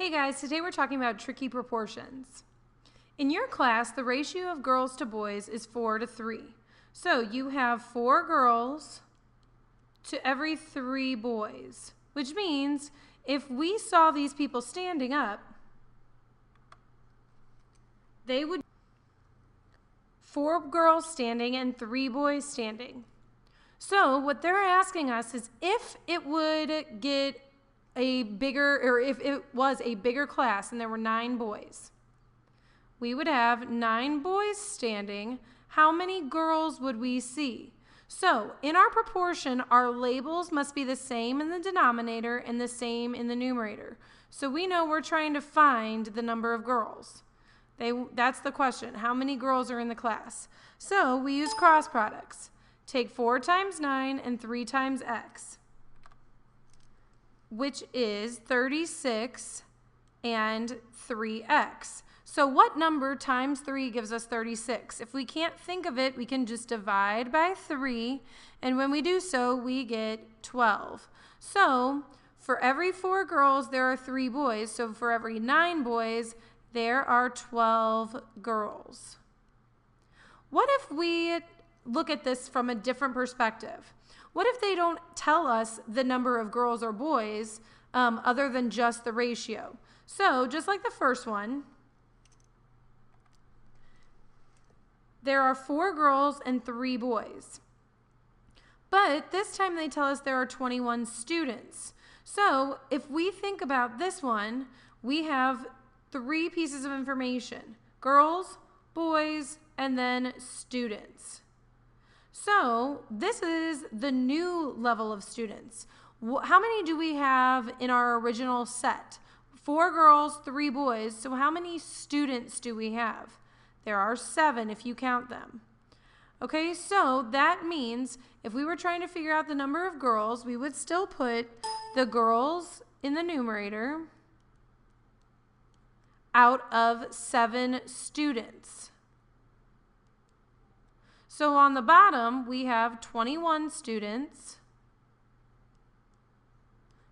Hey guys, today we're talking about tricky proportions. In your class, the ratio of girls to boys is 4 to 3. So you have 4 girls to every 3 boys, which means if we saw these people standing up, they would be 4 girls standing and 3 boys standing. So what they're asking us is if it would get a bigger, or if it was a bigger class and there were 9 boys, we would have 9 boys standing. How many girls would we see? So in our proportion, our labels must be the same in the denominator and the same in the numerator. So we know we're trying to find the number of girls. That's the question. How many girls are in the class? So we use cross products. Take 4 times 9 and 3 times x, which is 36 and 3x. So what number times 3 gives us 36? If we can't think of it, we can just divide by 3, and when we do so, we get 12. So for every 4 girls, there are 3 boys. So for every 9 boys, there are 12 girls. What if we look at this from a different perspective? What if they don't tell us the number of girls or boys other than just the ratio? So just like the first one, there are 4 girls and 3 boys. But this time they tell us there are 21 students. So if we think about this one, we have 3 pieces of information: girls, boys, and then students. So this is the new level of students. How many do we have in our original set? 4 girls, 3 boys. So how many students do we have? There are 7 if you count them. Okay, so that means if we were trying to figure out the number of girls, we would still put the girls in the numerator out of 7 students. So on the bottom, we have 21 students.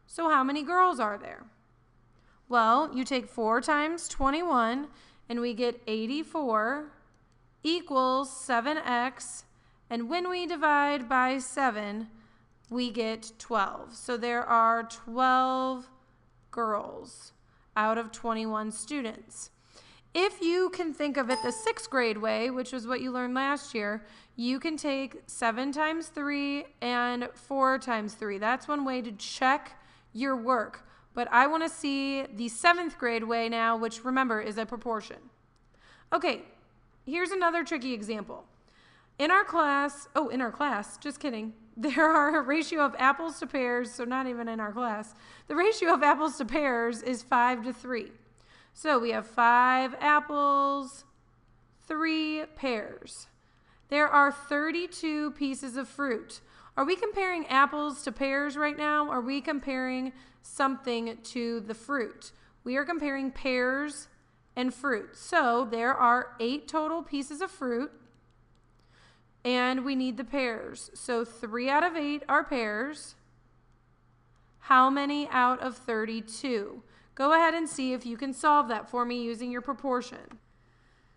So how many girls are there? Well, you take 4 times 21, and we get 84 equals 7x. And when we divide by 7, we get 12. So there are 12 girls out of 21 students. If you can think of it the 6th grade way, which was what you learned last year, you can take 7 times 3 and 4 times 3. That's one way to check your work. But I want to see the 7th grade way now, which, remember, is a proportion. Okay, here's another tricky example. In our class, just kidding, there are a ratio of apples to pears, so not even in our class. The ratio of apples to pears is 5 to 3. So we have 5 apples, 3 pears. There are 32 pieces of fruit. Are we comparing apples to pears right now? Or are we comparing something to the fruit? We are comparing pears and fruit. So there are 8 total pieces of fruit, and we need the pears. So 3 out of 8 are pears. How many out of 32? Go ahead and see if you can solve that for me using your proportion.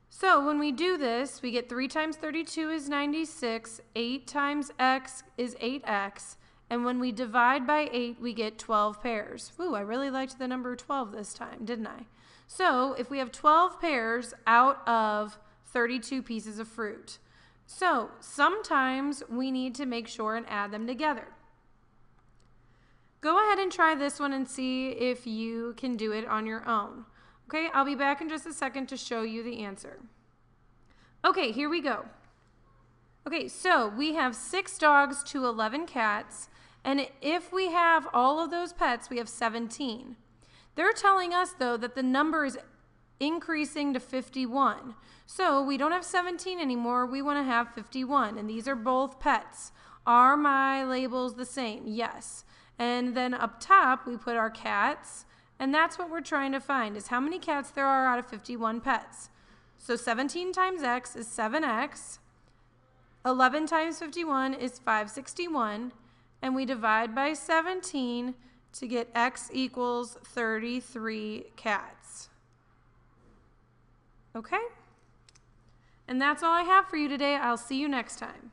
So when we do this, we get 3 times 32 is 96, 8 times x is 8x, and when we divide by 8, we get 12 pears. Ooh, I really liked the number 12 this time, didn't I? So if we have 12 pears out of 32 pieces of fruit, so sometimes we need to make sure and add them together. Go ahead and try this one and see if you can do it on your own. Okay, I'll be back in just a second to show you the answer. Okay, here we go. Okay, so we have 6 dogs to 11 cats, and if we have all of those pets, we have 17. They're telling us, though, that the number is increasing to 51. So we don't have 17 anymore, we want to have 51, and these are both pets. Are my labels the same? Yes. And then up top, we put our cats, and that's what we're trying to find, is how many cats there are out of 51 pets. So 17 times x is 7x, 11 times 51 is 561, and we divide by 17 to get x equals 33 cats. Okay? And that's all I have for you today. I'll see you next time.